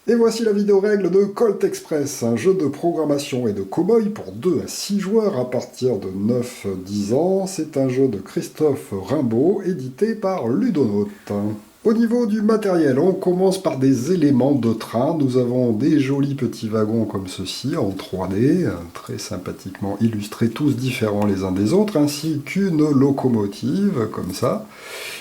Et voici la vidéo règle de Colt Express, un jeu de programmation et de cow-boy pour 2 à 6 joueurs à partir de 9-10 ans. C'est un jeu de Christophe Rimbaud, édité par Ludonote. Au niveau du matériel, on commence par des éléments de train. Nous avons des jolis petits wagons comme ceci en 3D, très sympathiquement illustrés, tous différents les uns des autres, ainsi qu'une locomotive comme ça,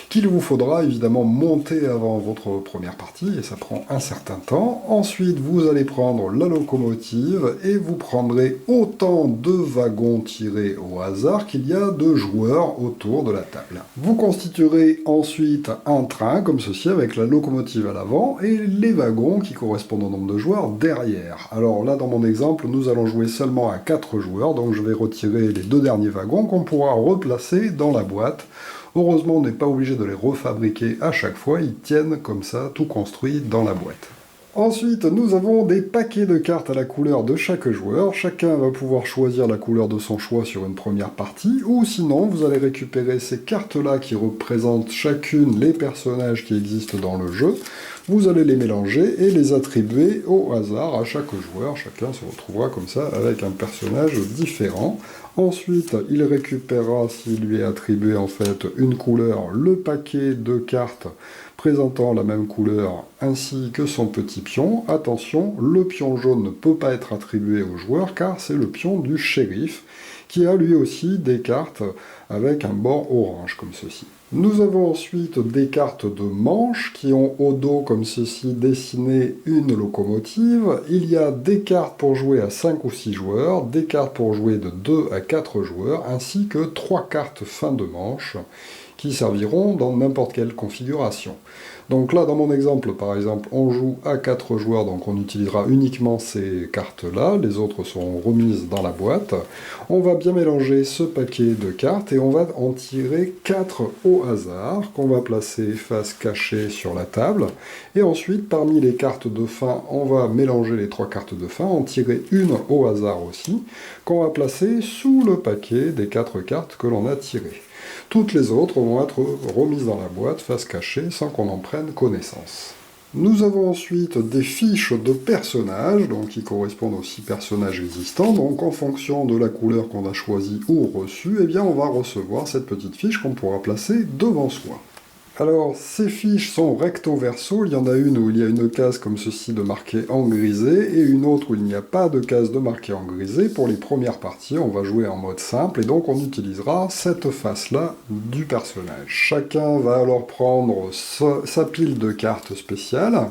qu'il vous faudra évidemment monter avant votre première partie, et ça prend un certain temps. Ensuite, vous allez prendre la locomotive, et vous prendrez autant de wagons tirés au hasard qu'il y a de joueurs autour de la table. Vous constituerez ensuite un train, comme ceci, avec la locomotive à l'avant, et les wagons qui correspondent au nombre de joueurs derrière. Alors là, dans mon exemple, nous allons jouer seulement à 4 joueurs, donc je vais retirer les 2 derniers wagons qu'on pourra replacer dans la boîte. Heureusement, on n'est pas obligé de les refabriquer à chaque fois, ils tiennent comme ça, tout construit dans la boîte. Ensuite, nous avons des paquets de cartes à la couleur de chaque joueur. Chacun va pouvoir choisir la couleur de son choix sur une première partie, ou sinon, vous allez récupérer ces cartes-là qui représentent chacune les personnages qui existent dans le jeu. Vous allez les mélanger et les attribuer au hasard à chaque joueur. Chacun se retrouvera comme ça avec un personnage différent. Ensuite, il récupérera, s'il lui est attribué en fait une couleur, le paquet de cartes présentant la même couleur, ainsi que son petit pion. Attention, le pion jaune ne peut pas être attribué au joueur, car c'est le pion du shérif, qui a lui aussi des cartes avec un bord orange, comme ceci. Nous avons ensuite des cartes de manche qui ont au dos, comme ceci, dessiné une locomotive. Il y a des cartes pour jouer à 5 ou 6 joueurs, des cartes pour jouer de 2 à 4 joueurs, ainsi que 3 cartes fin de manche qui serviront dans n'importe quelle configuration. Donc là, dans mon exemple, par exemple, on joue à 4 joueurs, donc on utilisera uniquement ces cartes-là, les autres seront remises dans la boîte. On va bien mélanger ce paquet de cartes et on va en tirer 4 au hasard, qu'on va placer face cachée sur la table. Et ensuite, parmi les cartes de fin, on va mélanger les 3 cartes de fin, en tirer une au hasard aussi, qu'on va placer sous le paquet des 4 cartes que l'on a tirées. Toutes les autres vont être remises dans la boîte, face cachée, sans qu'on en prenne connaissance. Nous avons ensuite des fiches de personnages, donc qui correspondent aux 6 personnages existants. Donc en fonction de la couleur qu'on a choisie ou reçue, eh bien on va recevoir cette petite fiche qu'on pourra placer devant soi. Alors, ces fiches sont recto-verso, il y en a une où il y a une case comme ceci de marquée en grisé, et une autre où il n'y a pas de case de marquée en grisé. Pour les premières parties, on va jouer en mode simple, et donc on utilisera cette face-là du personnage. Chacun va alors prendre sa pile de cartes spéciales.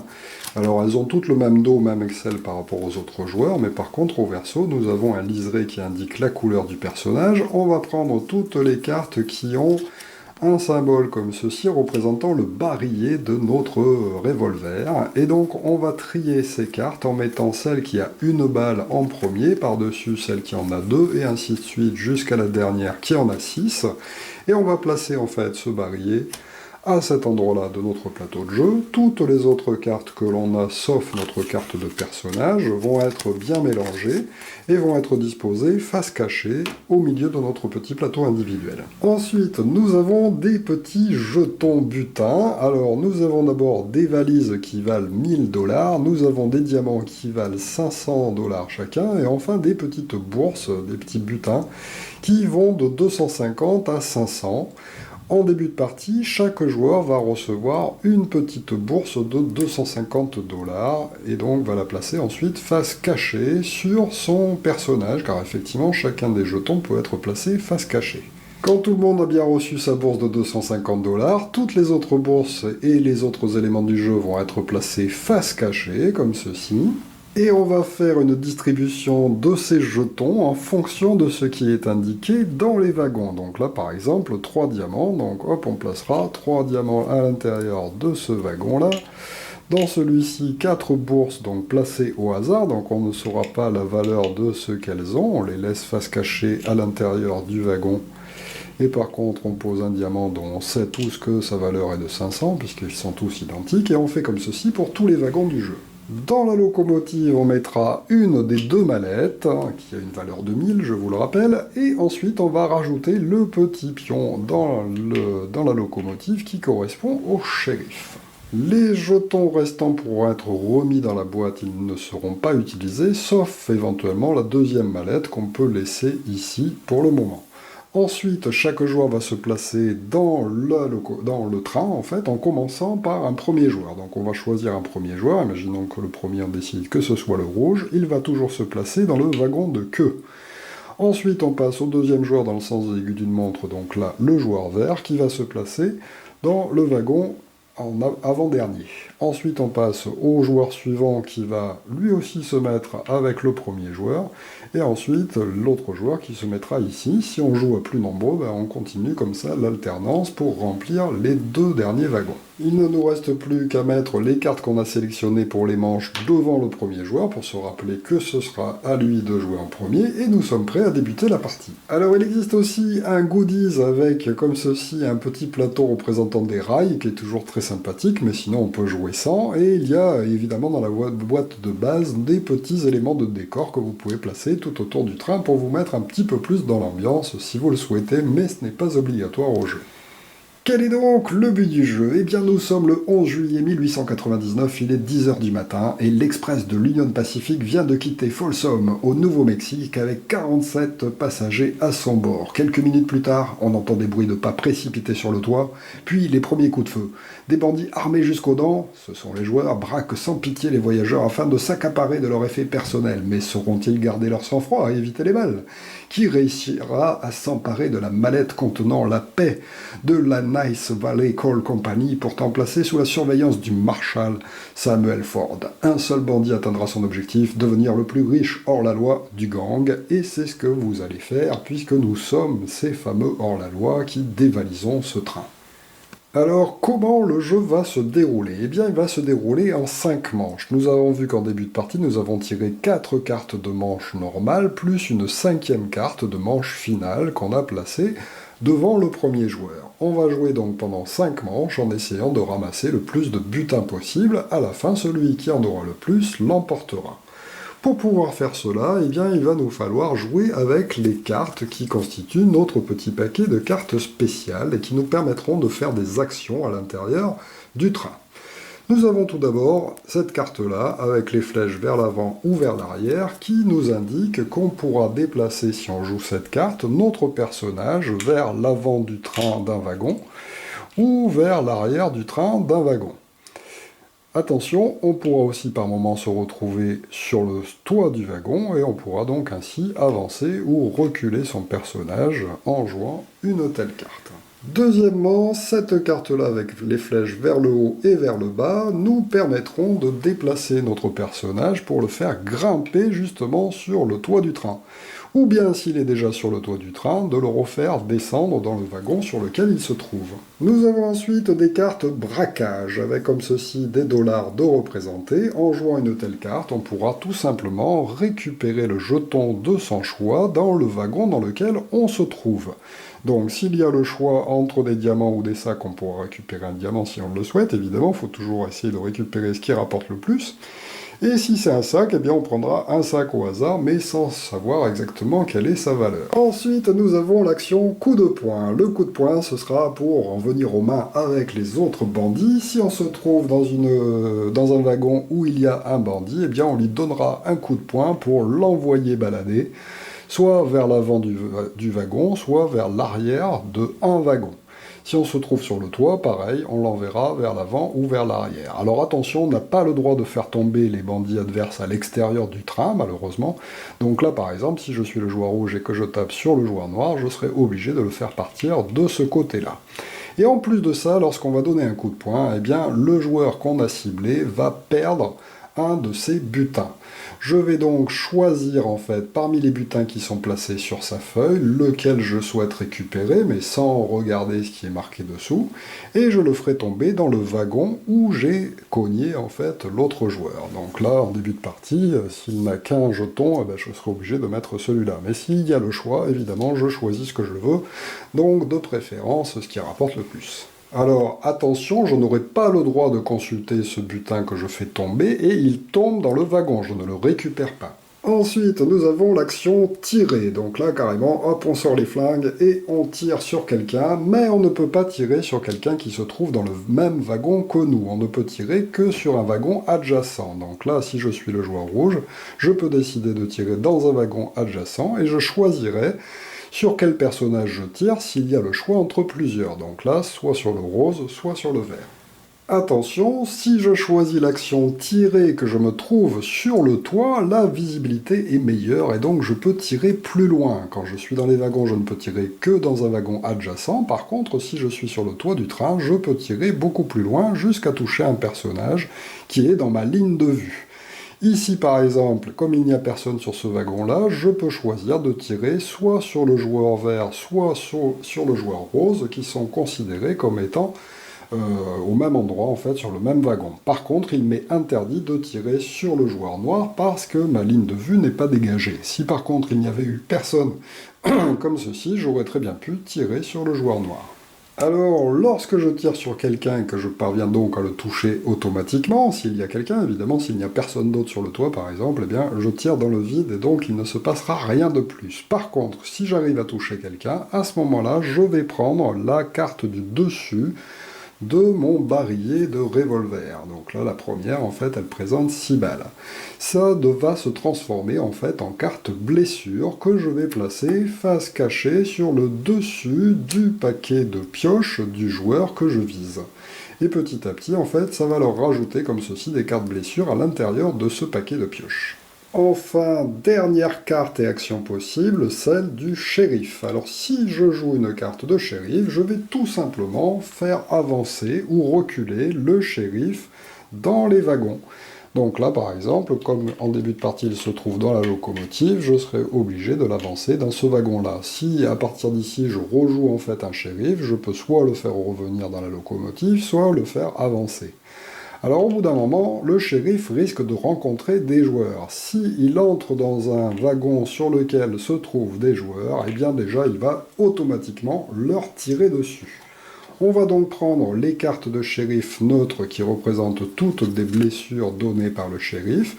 Alors elles ont toutes le même dos, même Excel par rapport aux autres joueurs, mais par contre au verso, nous avons un liseré qui indique la couleur du personnage. On va prendre toutes les cartes qui ont un symbole comme ceci représentant le barillet de notre revolver. Et donc on va trier ces cartes en mettant celle qui a une balle en premier, par-dessus celle qui en a 2, et ainsi de suite jusqu'à la dernière qui en a 6. Et on va placer en fait ce barillet à cet endroit-là de notre plateau de jeu. Toutes les autres cartes que l'on a, sauf notre carte de personnage, vont être bien mélangées et vont être disposées face cachée au milieu de notre petit plateau individuel. Ensuite, nous avons des petits jetons butins. Alors, nous avons d'abord des valises qui valent 1000 $, nous avons des diamants qui valent 500 $ chacun, et enfin des petites bourses, des petits butins, qui vont de 250 à 500. En début de partie, chaque joueur va recevoir une petite bourse de 250 $, et donc va la placer ensuite face cachée sur son personnage, car effectivement chacun des jetons peut être placé face cachée. Quand tout le monde a bien reçu sa bourse de 250 $, toutes les autres bourses et les autres éléments du jeu vont être placés face cachée, comme ceci. Et on va faire une distribution de ces jetons en fonction de ce qui est indiqué dans les wagons. Donc là, par exemple, 3 diamants. Donc hop, on placera 3 diamants à l'intérieur de ce wagon-là. Dans celui-ci, 4 bourses donc placées au hasard. Donc on ne saura pas la valeur de ce qu'elles ont. On les laisse face cachée à l'intérieur du wagon. Et par contre, on pose un diamant dont on sait tous que sa valeur est de 500, puisqu'ils sont tous identiques. Et on fait comme ceci pour tous les wagons du jeu. Dans la locomotive, on mettra une des 2 mallettes, qui a une valeur de 1000, je vous le rappelle, et ensuite on va rajouter le petit pion dans la locomotive qui correspond au shérif. Les jetons restants pourront être remis dans la boîte, ils ne seront pas utilisés, sauf éventuellement la deuxième mallette qu'on peut laisser ici pour le moment. Ensuite, chaque joueur va se placer dans le train, en fait, en commençant par un premier joueur. Donc on va choisir un premier joueur, imaginons que le premier on décide que ce soit le rouge, il va toujours se placer dans le wagon de queue. Ensuite, on passe au deuxième joueur dans le sens de l'aiguille d'une montre, donc là, le joueur vert, qui va se placer dans le wagon en avant-dernier. Ensuite, on passe au joueur suivant qui va lui aussi se mettre avec le premier joueur, et ensuite l'autre joueur qui se mettra ici. Si on joue à plus nombreux, ben, on continue comme ça l'alternance pour remplir les deux derniers wagons. Il ne nous reste plus qu'à mettre les cartes qu'on a sélectionnées pour les manches devant le premier joueur pour se rappeler que ce sera à lui de jouer en premier, et nous sommes prêts à débuter la partie. Alors il existe aussi un goodies avec comme ceci un petit plateau représentant des rails qui est toujours très sympathique, mais sinon on peut jouer sans, et il y a évidemment dans la boîte de base des petits éléments de décor que vous pouvez placer tout autour du train pour vous mettre un petit peu plus dans l'ambiance si vous le souhaitez, mais ce n'est pas obligatoire au jeu. Quel est donc le but du jeu? Eh bien nous sommes le 11 juillet 1899, il est 10h du matin, et l'Express de l'Union Pacific vient de quitter Folsom, au Nouveau-Mexique, avec 47 passagers à son bord. Quelques minutes plus tard, on entend des bruits de pas précipités sur le toit, puis les premiers coups de feu. Des bandits armés jusqu'aux dents, ce sont les joueurs, braquent sans pitié les voyageurs afin de s'accaparer de leur effet personnel. Mais sauront-ils garder leur sang-froid et éviter les balles? Qui réussira à s'emparer de la mallette contenant la paix de la Nice Valley Coal Company, pourtant placée sous la surveillance du Marshal Samuel Ford? Un seul bandit atteindra son objectif, devenir le plus riche hors-la-loi du gang, et c'est ce que vous allez faire, puisque nous sommes ces fameux hors-la-loi qui dévalisons ce train. Alors, comment le jeu va se dérouler? Eh bien, il va se dérouler en 5 manches. Nous avons vu qu'en début de partie, nous avons tiré 4 cartes de manche normales, plus une 5e carte de manche finale qu'on a placée devant le premier joueur. On va jouer donc pendant 5 manches en essayant de ramasser le plus de butin possible. À la fin, celui qui en aura le plus l'emportera. Pour pouvoir faire cela, eh bien, il va nous falloir jouer avec les cartes qui constituent notre petit paquet de cartes spéciales et qui nous permettront de faire des actions à l'intérieur du train. Nous avons tout d'abord cette carte-là, avec les flèches vers l'avant ou vers l'arrière, qui nous indique qu'on pourra déplacer, si on joue cette carte, notre personnage vers l'avant du train d'un wagon ou vers l'arrière du train d'un wagon. Attention, on pourra aussi par moments se retrouver sur le toit du wagon et on pourra donc ainsi avancer ou reculer son personnage en jouant une telle carte. Deuxièmement, cette carte-là avec les flèches vers le haut et vers le bas nous permettront de déplacer notre personnage pour le faire grimper justement sur le toit du train. Ou bien, s'il est déjà sur le toit du train, de le refaire descendre dans le wagon sur lequel il se trouve. Nous avons ensuite des cartes braquage, avec comme ceci des dollars de représentés. En jouant une telle carte, on pourra tout simplement récupérer le jeton de son choix dans le wagon dans lequel on se trouve. Donc s'il y a le choix entre des diamants ou des sacs, on pourra récupérer un diamant si on le souhaite, évidemment, il faut toujours essayer de récupérer ce qui rapporte le plus. Et si c'est un sac, eh bien on prendra un sac au hasard, mais sans savoir exactement quelle est sa valeur. Ensuite, nous avons l'action coup de poing. Le coup de poing, ce sera pour en venir aux mains avec les autres bandits. Si on se trouve dans un wagon où il y a un bandit, eh bien on lui donnera un coup de poing pour l'envoyer balader, soit vers l'avant du wagon, soit vers l'arrière de un wagon. Si on se trouve sur le toit, pareil, on l'enverra vers l'avant ou vers l'arrière. Alors attention, on n'a pas le droit de faire tomber les bandits adverses à l'extérieur du train, malheureusement. Donc là, par exemple, si je suis le joueur rouge et que je tape sur le joueur noir, je serai obligé de le faire partir de ce côté-là. Et en plus de ça, lorsqu'on va donner un coup de poing, eh bien, le joueur qu'on a ciblé va perdre un de ses butins. Je vais donc choisir en fait parmi les butins qui sont placés sur sa feuille lequel je souhaite récupérer mais sans regarder ce qui est marqué dessous et je le ferai tomber dans le wagon où j'ai cogné en fait l'autre joueur. Donc là en début de partie, s'il n'a qu'un jeton, je serai obligé de mettre celui-là. Mais s'il y a le choix, évidemment je choisis ce que je veux, donc de préférence ce qui rapporte le plus. Alors, attention, je n'aurai pas le droit de consulter ce butin que je fais tomber, et il tombe dans le wagon, je ne le récupère pas. Ensuite, nous avons l'action tirer. Donc là, carrément, hop, on sort les flingues et on tire sur quelqu'un, mais on ne peut pas tirer sur quelqu'un qui se trouve dans le même wagon que nous. On ne peut tirer que sur un wagon adjacent. Donc là, si je suis le joueur rouge, je peux décider de tirer dans un wagon adjacent et je choisirai sur quel personnage je tire s'il y a le choix entre plusieurs. Donc là, soit sur le rose, soit sur le vert. Attention, si je choisis l'action tirer et que je me trouve sur le toit, la visibilité est meilleure et donc je peux tirer plus loin. Quand je suis dans les wagons, je ne peux tirer que dans un wagon adjacent. Par contre, si je suis sur le toit du train, je peux tirer beaucoup plus loin jusqu'à toucher un personnage qui est dans ma ligne de vue. Ici, par exemple, comme il n'y a personne sur ce wagon-là, je peux choisir de tirer soit sur le joueur vert, soit sur le joueur rose, qui sont considérés comme étant au même endroit, en fait, sur le même wagon. Par contre, il m'est interdit de tirer sur le joueur noir parce que ma ligne de vue n'est pas dégagée. Si par contre il n'y avait eu personne comme ceci, j'aurais très bien pu tirer sur le joueur noir. Alors, lorsque je tire sur quelqu'un et que je parviens donc à le toucher automatiquement, s'il y a quelqu'un, évidemment, s'il n'y a personne d'autre sur le toit, par exemple, eh bien, je tire dans le vide et donc il ne se passera rien de plus. Par contre, si j'arrive à toucher quelqu'un, à ce moment-là, je vais prendre la carte du dessus de mon barillet de revolver. Donc là, la première, en fait, elle présente 6 balles. Ça va se transformer, en fait, en carte blessure que je vais placer face cachée sur le dessus du paquet de pioches du joueur que je vise. Et petit à petit, en fait, ça va leur rajouter, comme ceci, des cartes blessures à l'intérieur de ce paquet de pioches. Enfin, dernière carte et action possible, celle du shérif. Alors si je joue une carte de shérif, je vais tout simplement faire avancer ou reculer le shérif dans les wagons. Donc là, par exemple, comme en début de partie il se trouve dans la locomotive, je serai obligé de l'avancer dans ce wagon-là. Si à partir d'ici je rejoue en fait un shérif, je peux soit le faire revenir dans la locomotive, soit le faire avancer. Alors au bout d'un moment, le shérif risque de rencontrer des joueurs. S'il entre dans un wagon sur lequel se trouvent des joueurs, eh bien déjà il va automatiquement leur tirer dessus. On va donc prendre les cartes de shérif neutres qui représentent toutes des blessures données par le shérif,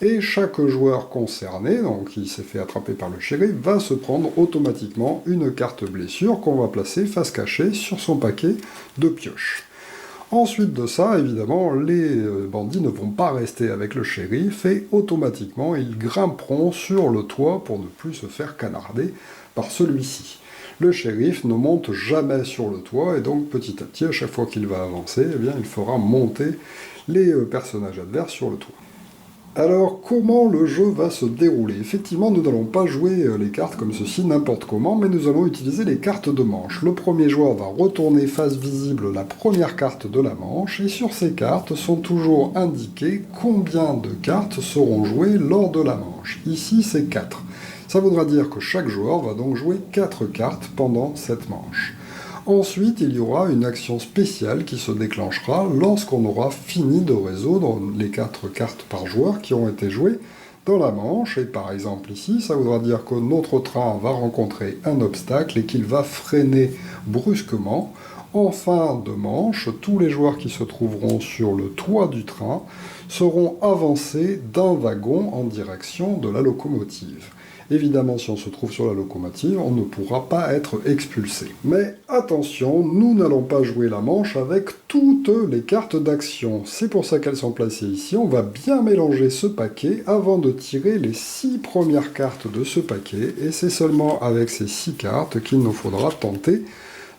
et chaque joueur concerné, donc qui s'est fait attraper par le shérif, va se prendre automatiquement une carte blessure qu'on va placer face cachée sur son paquet de pioches. Ensuite de ça, évidemment, les bandits ne vont pas rester avec le shérif et automatiquement ils grimperont sur le toit pour ne plus se faire canarder par celui-ci. Le shérif ne monte jamais sur le toit et donc petit à petit, à chaque fois qu'il va avancer, eh bien, il fera monter les personnages adverses sur le toit. Alors, comment le jeu va se dérouler? Effectivement, nous n'allons pas jouer les cartes comme ceci n'importe comment, mais nous allons utiliser les cartes de manche. Le premier joueur va retourner face visible la première carte de la manche, et sur ces cartes sont toujours indiquées combien de cartes seront jouées lors de la manche. Ici, c'est 4. Ça voudra dire que chaque joueur va donc jouer 4 cartes pendant cette manche. Ensuite, il y aura une action spéciale qui se déclenchera lorsqu'on aura fini de résoudre les 4 cartes par joueur qui ont été jouées dans la manche. Et par exemple ici, ça voudra dire que notre train va rencontrer un obstacle et qu'il va freiner brusquement. En fin de manche, tous les joueurs qui se trouveront sur le toit du train seront avancés d'un wagon en direction de la locomotive. Évidemment, si on se trouve sur la locomotive, on ne pourra pas être expulsé. Mais attention, nous n'allons pas jouer la manche avec toutes les cartes d'action. C'est pour ça qu'elles sont placées ici. On va bien mélanger ce paquet avant de tirer les 6 premières cartes de ce paquet. Et c'est seulement avec ces 6 cartes qu'il nous faudra tenter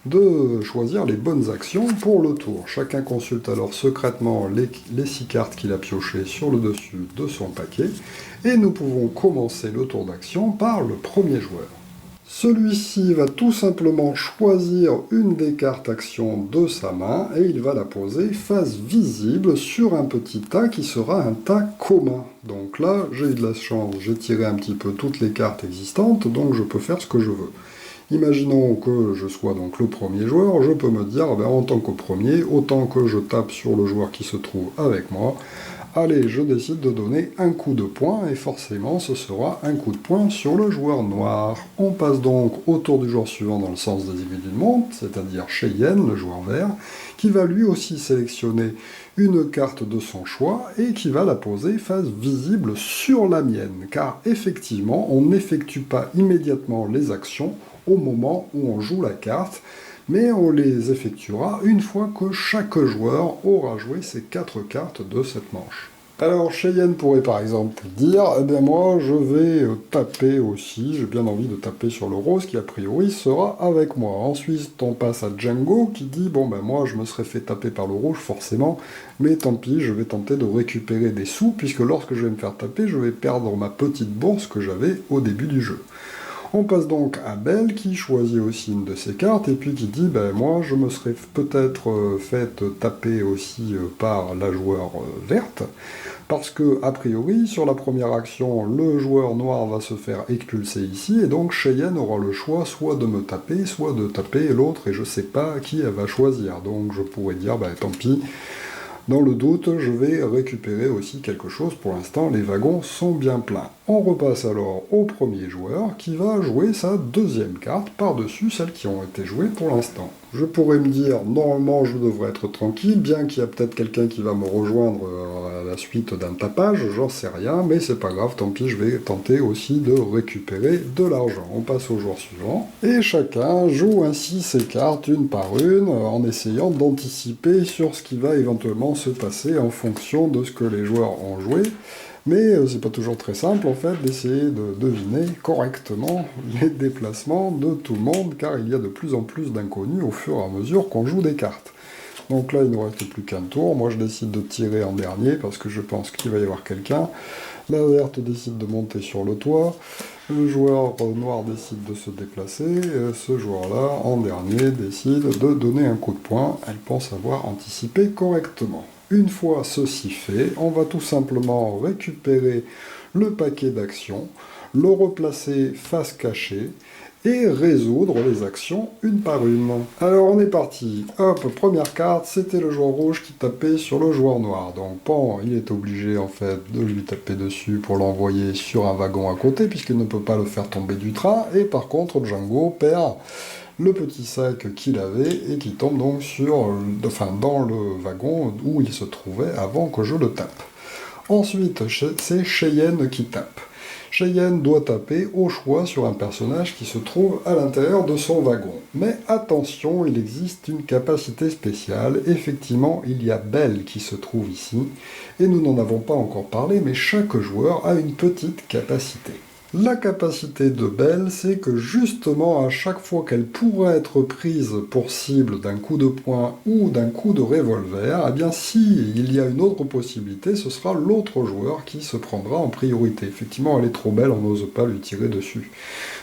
de choisir les bonnes actions pour le tour. Chacun consulte alors secrètement les 6 cartes qu'il a piochées sur le dessus de son paquet, et nous pouvons commencer le tour d'action par le premier joueur. Celui-ci va tout simplement choisir une des cartes actions de sa main, et il va la poser face visible sur un petit tas qui sera un tas commun. Donc là, j'ai eu de la chance, j'ai tiré un petit peu toutes les cartes existantes, donc je peux faire ce que je veux. Imaginons que je sois donc le premier joueur, je peux me dire, en tant que premier, autant que je tape sur le joueur qui se trouve avec moi, allez, je décide de donner un coup de poing, et forcément ce sera un coup de poing sur le joueur noir. On passe donc au tour du joueur suivant dans le sens des aiguilles d'une montre, c'est-à-dire Cheyenne, le joueur vert, qui va lui aussi sélectionner une carte de son choix et qui va la poser face visible sur la mienne, car effectivement, on n'effectue pas immédiatement les actions au moment où on joue la carte, mais on les effectuera une fois que chaque joueur aura joué ses 4 cartes de cette manche. Alors Cheyenne pourrait par exemple dire, eh bien moi je vais taper aussi, j'ai bien envie de taper sur le rose qui a priori sera avec moi. Ensuite on passe à Django qui dit, bon ben moi je me serais fait taper par le rouge forcément, mais tant pis, je vais tenter de récupérer des sous, puisque lorsque je vais me faire taper, je vais perdre ma petite bourse que j'avais au début du jeu. On passe donc à Belle qui choisit aussi une de ses cartes et puis qui dit ben moi je me serais peut-être fait taper aussi par la joueur verte parce que a priori sur la première action le joueur noir va se faire expulser ici et donc Cheyenne aura le choix soit de me taper soit de taper l'autre et je sais pas qui elle va choisir donc je pourrais dire ben tant pis. Dans le doute, je vais récupérer aussi quelque chose. Pour l'instant, les wagons sont bien pleins. On repasse alors au premier joueur qui va jouer sa deuxième carte par-dessus celles qui ont été jouées pour l'instant. Je pourrais me dire, normalement je devrais être tranquille, bien qu'il y a peut-être quelqu'un qui va me rejoindre à la suite d'un tapage, j'en sais rien, mais c'est pas grave, tant pis, je vais tenter aussi de récupérer de l'argent. On passe au joueur suivant, et chacun joue ainsi ses cartes une par une, en essayant d'anticiper sur ce qui va éventuellement se passer en fonction de ce que les joueurs ont joué. Mais c'est pas toujours très simple en fait d'essayer de deviner correctement les déplacements de tout le monde, car il y a de plus en plus d'inconnus au fur et à mesure qu'on joue des cartes. Donc là il ne nous reste plus qu'un tour, moi je décide de tirer en dernier parce que je pense qu'il va y avoir quelqu'un. La verte décide de monter sur le toit, le joueur noir décide de se déplacer, ce joueur-là en dernier décide de donner un coup de poing, elle pense avoir anticipé correctement. Une fois ceci fait, on va tout simplement récupérer le paquet d'actions, le replacer face cachée et résoudre les actions une par une. Alors on est parti. Hop, première carte, c'était le joueur rouge qui tapait sur le joueur noir. Donc Pan, il est obligé en fait de lui taper dessus pour l'envoyer sur un wagon à côté puisqu'il ne peut pas le faire tomber du train. Et par contre, Django perd le petit sac qu'il avait et qui tombe donc dans le wagon où il se trouvait avant que je le tape. Ensuite, c'est Cheyenne qui tape. Cheyenne doit taper au choix sur un personnage qui se trouve à l'intérieur de son wagon. Mais attention, il existe une capacité spéciale. Effectivement, il y a Belle qui se trouve ici. Et nous n'en avons pas encore parlé, mais chaque joueur a une petite capacité. La capacité de Belle, c'est que justement à chaque fois qu'elle pourrait être prise pour cible d'un coup de poing ou d'un coup de revolver, eh bien si il y a une autre possibilité, ce sera l'autre joueur qui se prendra en priorité. Effectivement, elle est trop belle, on n'ose pas lui tirer dessus.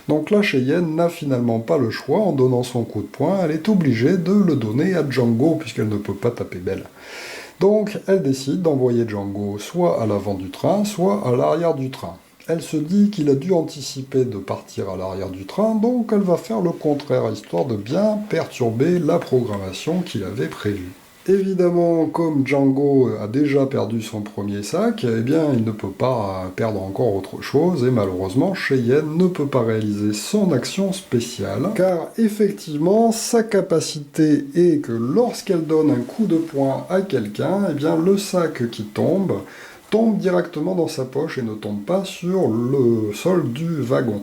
Donc là, Cheyenne n'a finalement pas le choix, en donnant son coup de poing, elle est obligée de le donner à Django, puisqu'elle ne peut pas taper Belle. Donc elle décide d'envoyer Django soit à l'avant du train, soit à l'arrière du train. Elle se dit qu'il a dû anticiper de partir à l'arrière du train, donc elle va faire le contraire, histoire de bien perturber la programmation qu'il avait prévue. Évidemment, comme Django a déjà perdu son premier sac, eh bien, il ne peut pas perdre encore autre chose, et malheureusement, Cheyenne ne peut pas réaliser son action spéciale, car effectivement, sa capacité est que lorsqu'elle donne un coup de poing à quelqu'un, eh bien, le sac qui tombe directement dans sa poche et ne tombe pas sur le sol du wagon.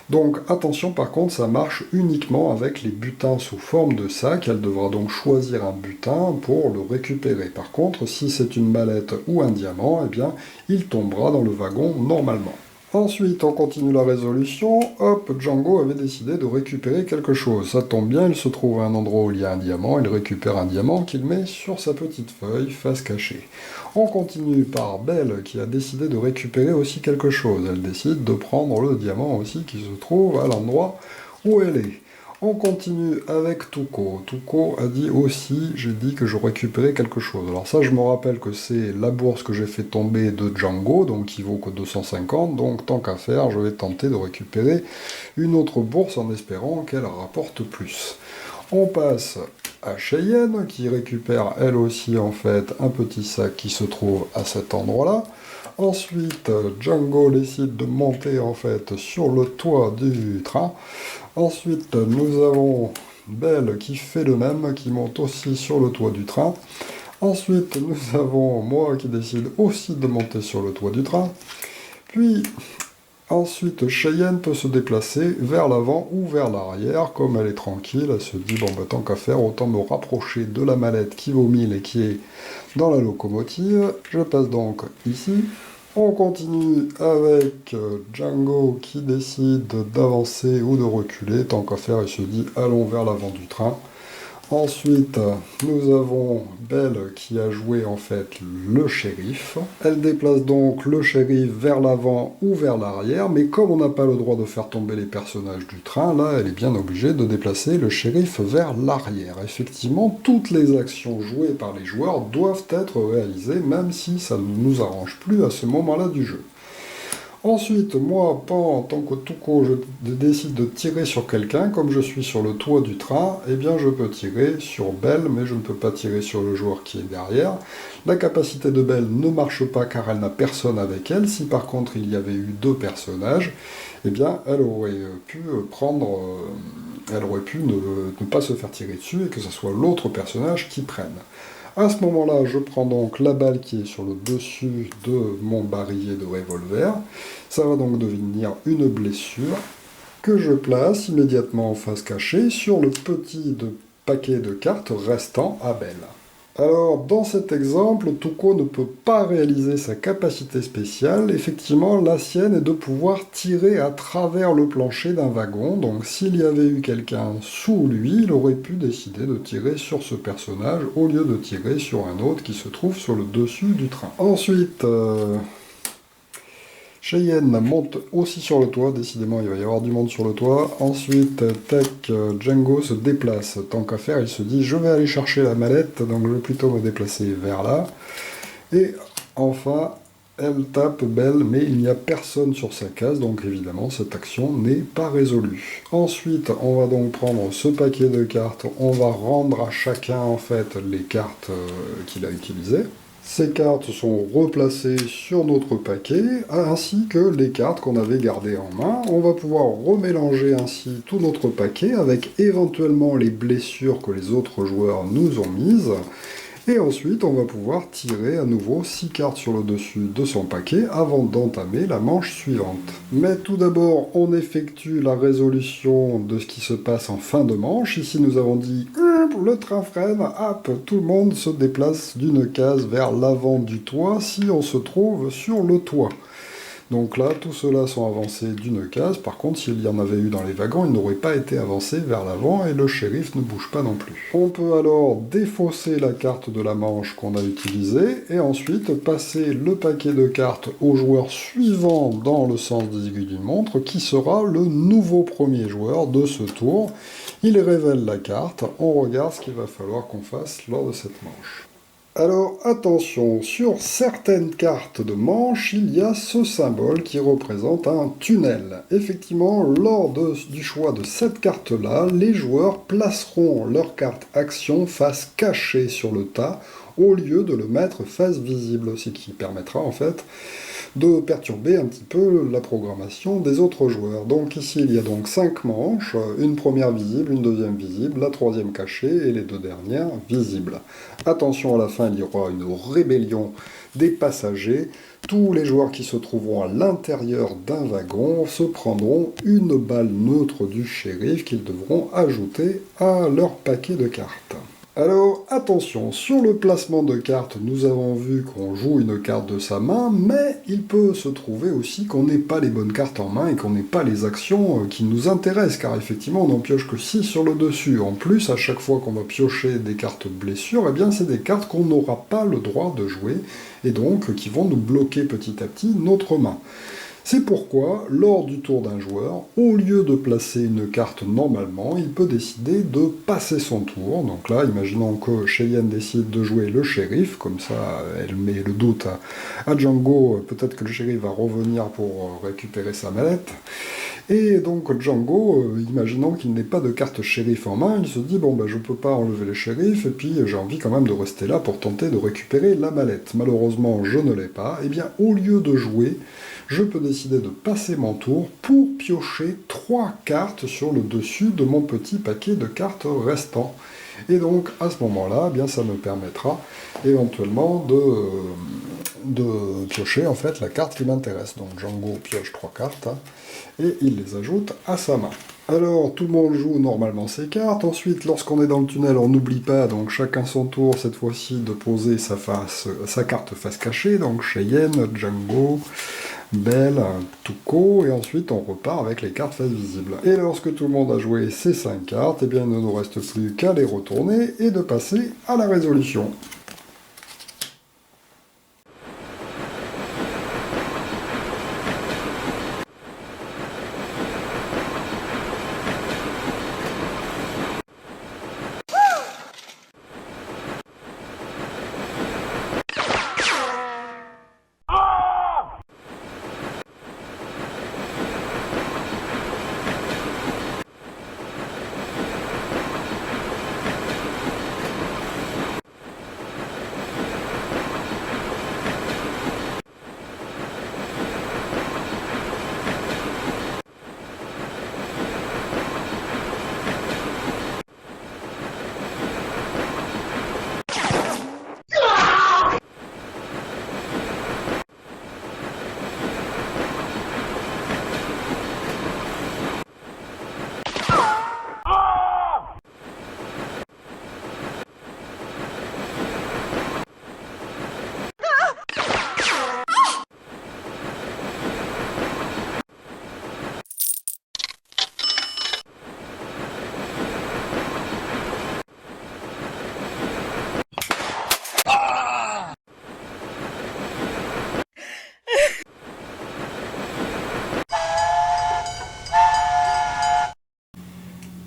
Donc attention, par contre, ça marche uniquement avec les butins sous forme de sac. Elle devra donc choisir un butin pour le récupérer. Par contre, si c'est une mallette ou un diamant, eh bien, il tombera dans le wagon normalement. Ensuite, on continue la résolution. Hop, Django avait décidé de récupérer quelque chose. Ça tombe bien, il se trouve à un endroit où il y a un diamant. Il récupère un diamant qu'il met sur sa petite feuille, face cachée. On continue par Belle, qui a décidé de récupérer aussi quelque chose. Elle décide de prendre le diamant aussi qui se trouve à l'endroit où elle est. On continue avec Tuko. Tuko a dit aussi, j'ai dit que je récupérais quelque chose. Alors ça, je me rappelle que c'est la bourse que j'ai fait tomber de Django, donc qui vaut que 250, donc tant qu'à faire, je vais tenter de récupérer une autre bourse en espérant qu'elle rapporte plus. On passe à Cheyenne, qui récupère elle aussi en fait un petit sac qui se trouve à cet endroit-là. Ensuite, Django décide de monter en fait sur le toit du train. Ensuite, nous avons Belle qui fait le même, qui monte aussi sur le toit du train. Ensuite, nous avons moi qui décide aussi de monter sur le toit du train. Puis, ensuite, Cheyenne peut se déplacer vers l'avant ou vers l'arrière. Comme elle est tranquille, elle se dit, bon, bah, tant qu'à faire, autant me rapprocher de la mallette qui vaut 1000 et qui est dans la locomotive. Je passe donc ici. On continue avec Django qui décide d'avancer ou de reculer. Tant qu'à faire, il se dit, allons vers l'avant du train. Ensuite, nous avons Belle qui a joué en fait le shérif. Elle déplace donc le shérif vers l'avant ou vers l'arrière, mais comme on n'a pas le droit de faire tomber les personnages du train, là, elle est bien obligée de déplacer le shérif vers l'arrière. Effectivement, toutes les actions jouées par les joueurs doivent être réalisées, même si ça ne nous arrange plus à ce moment-là du jeu. Ensuite, moi, en tant que Tuco, je décide de tirer sur quelqu'un. Comme je suis sur le toit du train, eh bien je peux tirer sur Belle, mais je ne peux pas tirer sur le joueur qui est derrière. La capacité de Belle ne marche pas car elle n'a personne avec elle. Si par contre il y avait eu deux personnages, eh bien elle aurait pu ne pas se faire tirer dessus et que ce soit l'autre personnage qui prenne. À ce moment-là, je prends donc la balle qui est sur le dessus de mon barillet de revolver. Ça va donc devenir une blessure que je place immédiatement en face cachée sur le petit paquet de cartes restant à Belle. Alors, dans cet exemple, Tuco ne peut pas réaliser sa capacité spéciale. Effectivement, la sienne est de pouvoir tirer à travers le plancher d'un wagon. Donc, s'il y avait eu quelqu'un sous lui, il aurait pu décider de tirer sur ce personnage au lieu de tirer sur un autre qui se trouve sur le dessus du train. Ensuite, Cheyenne monte aussi sur le toit, décidément il va y avoir du monde sur le toit. Ensuite, Django se déplace. Tant qu'à faire, il se dit je vais aller chercher la mallette, donc je vais plutôt me déplacer vers là. Et enfin, elle tape Belle, mais il n'y a personne sur sa case, donc évidemment cette action n'est pas résolue. Ensuite, on va donc prendre ce paquet de cartes, on va rendre à chacun en fait les cartes qu'il a utilisées. Ces cartes sont replacées sur notre paquet, ainsi que les cartes qu'on avait gardées en main. On va pouvoir remélanger ainsi tout notre paquet avec éventuellement les blessures que les autres joueurs nous ont mises. Et ensuite, on va pouvoir tirer à nouveau 6 cartes sur le dessus de son paquet avant d'entamer la manche suivante. Mais tout d'abord, on effectue la résolution de ce qui se passe en fin de manche. Ici, nous avons dit le train freine, hop, tout le monde se déplace d'une case vers l'avant du toit si on se trouve sur le toit. Donc là, tous ceux-là sont avancés d'une case. Par contre, s'il y en avait eu dans les wagons, ils n'auraient pas été avancés vers l'avant et le shérif ne bouge pas non plus. On peut alors défausser la carte de la manche qu'on a utilisée et ensuite passer le paquet de cartes au joueur suivant dans le sens des aiguilles d'une montre qui sera le nouveau premier joueur de ce tour. Il révèle la carte, on regarde ce qu'il va falloir qu'on fasse lors de cette manche. Alors attention, sur certaines cartes de manche, il y a ce symbole qui représente un tunnel. Effectivement, lors du choix de cette carte-là, les joueurs placeront leur carte action face cachée sur le tas, au lieu de le mettre face visible, ce qui permettra en fait de perturber un petit peu la programmation des autres joueurs. Donc ici il y a donc 5 manches, une première visible, une deuxième visible, la troisième cachée et les deux dernières visibles. Attention, à la fin il y aura une rébellion des passagers. Tous les joueurs qui se trouveront à l'intérieur d'un wagon se prendront une balle neutre du shérif qu'ils devront ajouter à leur paquet de cartes. Alors attention, sur le placement de cartes, nous avons vu qu'on joue une carte de sa main, mais il peut se trouver aussi qu'on n'ait pas les bonnes cartes en main et qu'on n'ait pas les actions qui nous intéressent, car effectivement on n'en pioche que 6 sur le dessus. En plus, à chaque fois qu'on va piocher des cartes blessures, eh bien c'est des cartes qu'on n'aura pas le droit de jouer, et donc qui vont nous bloquer petit à petit notre main. C'est pourquoi, lors du tour d'un joueur, au lieu de placer une carte normalement, il peut décider de passer son tour. Donc là, imaginons que Cheyenne décide de jouer le shérif, comme ça elle met le doute à Django, peut-être que le shérif va revenir pour récupérer sa mallette. Et donc Django, imaginons qu'il n'ait pas de carte shérif en main, il se dit bon ben je peux pas enlever le shérif et puis j'ai envie quand même de rester là pour tenter de récupérer la mallette. Malheureusement je ne l'ai pas, et bien au lieu de jouer, je peux décider de passer mon tour pour piocher 3 cartes sur le dessus de mon petit paquet de cartes restant. Et donc, à ce moment-là, eh bien, ça me permettra éventuellement de piocher en fait la carte qui m'intéresse. Donc Django pioche 3 cartes, hein, et il les ajoute à sa main. Alors, tout le monde joue normalement ses cartes. Ensuite, lorsqu'on est dans le tunnel, on n'oublie pas, donc chacun son tour, cette fois-ci, de poser sa carte face cachée. Donc Cheyenne, Django, Belle, Tuco, et ensuite on repart avec les cartes face visible. Et lorsque tout le monde a joué ses 5 cartes, eh bien, il ne nous reste plus qu'à les retourner et de passer à la résolution.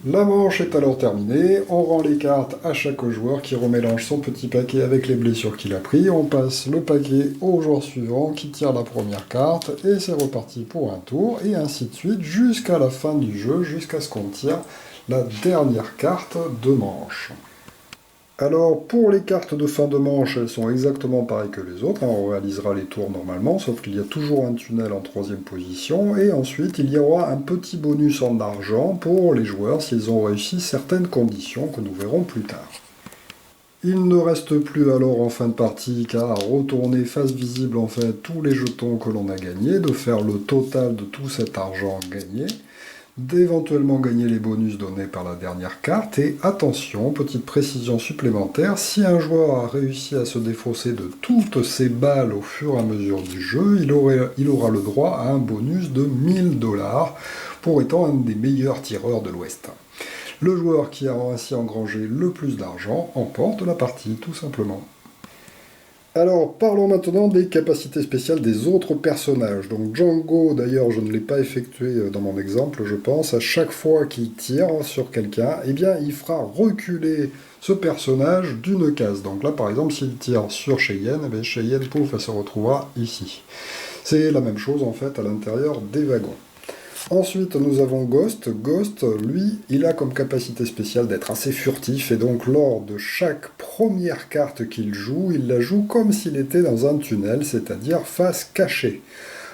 La manche est alors terminée, on rend les cartes à chaque joueur qui remélange son petit paquet avec les blessures qu'il a pris, on passe le paquet au joueur suivant qui tire la première carte, et c'est reparti pour un tour, et ainsi de suite jusqu'à la fin du jeu, jusqu'à ce qu'on tire la dernière carte de manche. Alors, pour les cartes de fin de manche, elles sont exactement pareilles que les autres, hein, on réalisera les tours normalement, sauf qu'il y a toujours un tunnel en troisième position, et ensuite il y aura un petit bonus en argent pour les joueurs s'ils ont réussi certaines conditions que nous verrons plus tard. Il ne reste plus alors en fin de partie qu'à retourner face visible en fait tous les jetons que l'on a gagnés, de faire le total de tout cet argent gagné, d'éventuellement gagner les bonus donnés par la dernière carte, et attention, petite précision supplémentaire, si un joueur a réussi à se défausser de toutes ses balles au fur et à mesure du jeu, il aura le droit à un bonus de 1000 $, pour étant un des meilleurs tireurs de l'Ouest. Le joueur qui a ainsi engrangé le plus d'argent emporte la partie, tout simplement. Alors, parlons maintenant des capacités spéciales des autres personnages. Donc Django, d'ailleurs, je ne l'ai pas effectué dans mon exemple, je pense. À chaque fois qu'il tire sur quelqu'un, eh bien, il fera reculer ce personnage d'une case. Donc là, par exemple, s'il tire sur Cheyenne, eh bien, Cheyenne, pouf, elle se retrouvera ici. C'est la même chose, en fait, à l'intérieur des wagons. Ensuite, nous avons Ghost. Ghost, lui, il a comme capacité spéciale d'être assez furtif, et donc lors de chaque première carte qu'il joue, il la joue comme s'il était dans un tunnel, c'est-à-dire face cachée.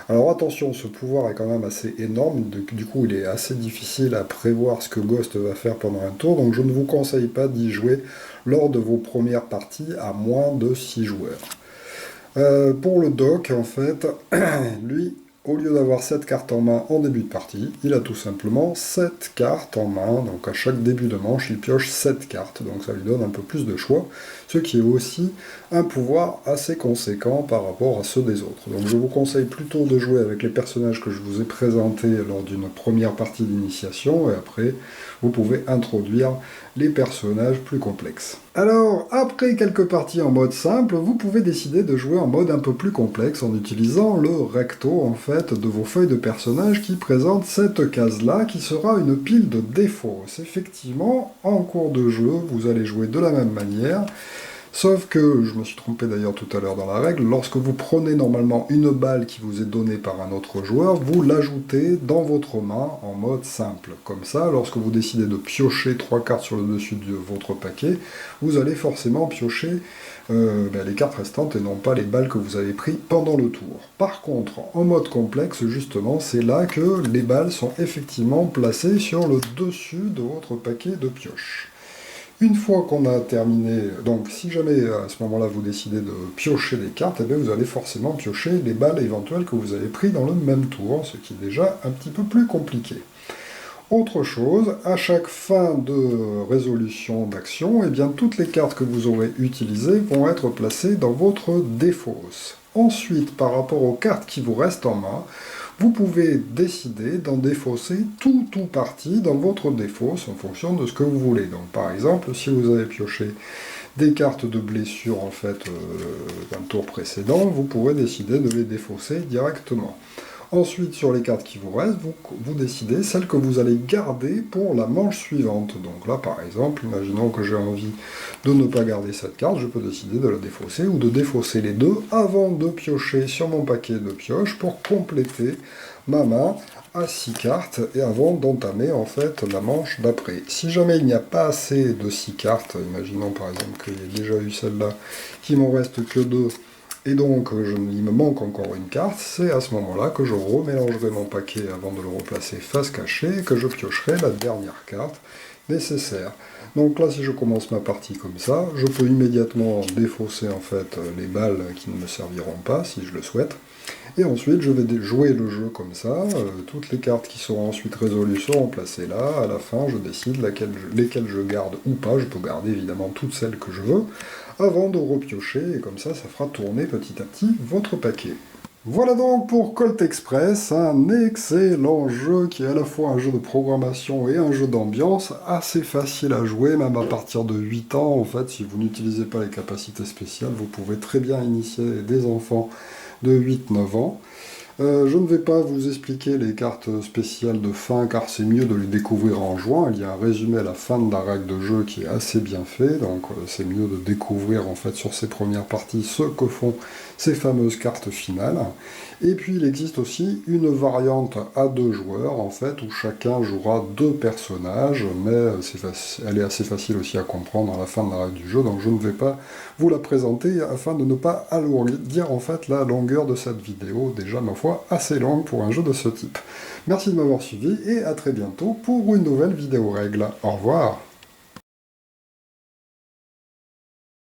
Alors attention, ce pouvoir est quand même assez énorme, du coup il est assez difficile à prévoir ce que Ghost va faire pendant un tour, donc je ne vous conseille pas d'y jouer lors de vos premières parties à moins de 6 joueurs. Pour le Doc, en fait, lui, au lieu d'avoir 7 cartes en main en début de partie, il a tout simplement 7 cartes en main, donc à chaque début de manche, il pioche 7 cartes, donc ça lui donne un peu plus de choix, ce qui est aussi un pouvoir assez conséquent par rapport à ceux des autres. Donc je vous conseille plutôt de jouer avec les personnages que je vous ai présentés lors d'une première partie d'initiation, et après, vous pouvez introduire les personnages plus complexes. Alors, après quelques parties en mode simple, vous pouvez décider de jouer en mode un peu plus complexe en utilisant le recto, en fait, de vos feuilles de personnages qui présente cette case-là, qui sera une pile de défauts. C'est effectivement, en cours de jeu, vous allez jouer de la même manière, sauf que, je me suis trompé d'ailleurs tout à l'heure dans la règle, lorsque vous prenez normalement une balle qui vous est donnée par un autre joueur, vous l'ajoutez dans votre main en mode simple. Comme ça, lorsque vous décidez de piocher 3 cartes sur le dessus de votre paquet, vous allez forcément piocher les cartes restantes et non pas les balles que vous avez prises pendant le tour. Par contre, en mode complexe, justement, c'est là que les balles sont effectivement placées sur le dessus de votre paquet de pioche. Une fois qu'on a terminé, donc si jamais à ce moment-là vous décidez de piocher des cartes, eh bien vous allez forcément piocher les balles éventuelles que vous avez pris dans le même tour, ce qui est déjà un petit peu plus compliqué. Autre chose, à chaque fin de résolution d'action, eh bien toutes les cartes que vous aurez utilisées vont être placées dans votre défausse. Ensuite, par rapport aux cartes qui vous restent en main, vous pouvez décider d'en défausser tout ou partie dans votre défausse en fonction de ce que vous voulez. Donc par exemple, si vous avez pioché des cartes de blessure en fait d'un tour précédent, vous pourrez décider de les défausser directement. Ensuite, sur les cartes qui vous restent, vous décidez celles que vous allez garder pour la manche suivante. Donc là, par exemple, imaginons que j'ai envie de ne pas garder cette carte, je peux décider de la défausser ou de défausser les deux avant de piocher sur mon paquet de pioche pour compléter ma main à 6 cartes et avant d'entamer en fait la manche d'après. Si jamais il n'y a pas assez de 6 cartes, imaginons par exemple qu'il y ait déjà eu celle-là, qu'il m'en reste que 2, et donc il me manque encore une carte, c'est à ce moment-là que je remélangerai mon paquet avant de le replacer face cachée et que je piocherai la dernière carte nécessaire. Donc là, si je commence ma partie comme ça, je peux immédiatement défausser en fait les balles qui ne me serviront pas si je le souhaite. Et ensuite, je vais jouer le jeu comme ça. Toutes les cartes qui seront ensuite résolues seront placées là. À la fin, je décide lesquelles je garde ou pas. Je peux garder évidemment toutes celles que je veux avant de repiocher. Et comme ça fera tourner petit à petit votre paquet. Voilà donc pour Colt Express, un excellent jeu qui est à la fois un jeu de programmation et un jeu d'ambiance, assez facile à jouer, même à partir de 8 ans. En fait, si vous n'utilisez pas les capacités spéciales, vous pouvez très bien initier des enfants de 8-9 ans. Je ne vais pas vous expliquer les cartes spéciales de fin, car c'est mieux de les découvrir en jouant. Il y a un résumé à la fin de la règle de jeu qui est assez bien fait, donc c'est mieux de découvrir en fait sur ces premières parties ce que font ces fameuses cartes finales. Et puis il existe aussi une variante à 2 joueurs, en fait, où chacun jouera 2 personnages, mais elle est assez facile aussi à comprendre à la fin de la règle du jeu, donc je ne vais pas vous la présenter afin de ne pas alourdir en fait la longueur de cette vidéo, déjà ma foi assez longue pour un jeu de ce type. Merci de m'avoir suivi et à très bientôt pour une nouvelle vidéo règle. Au revoir.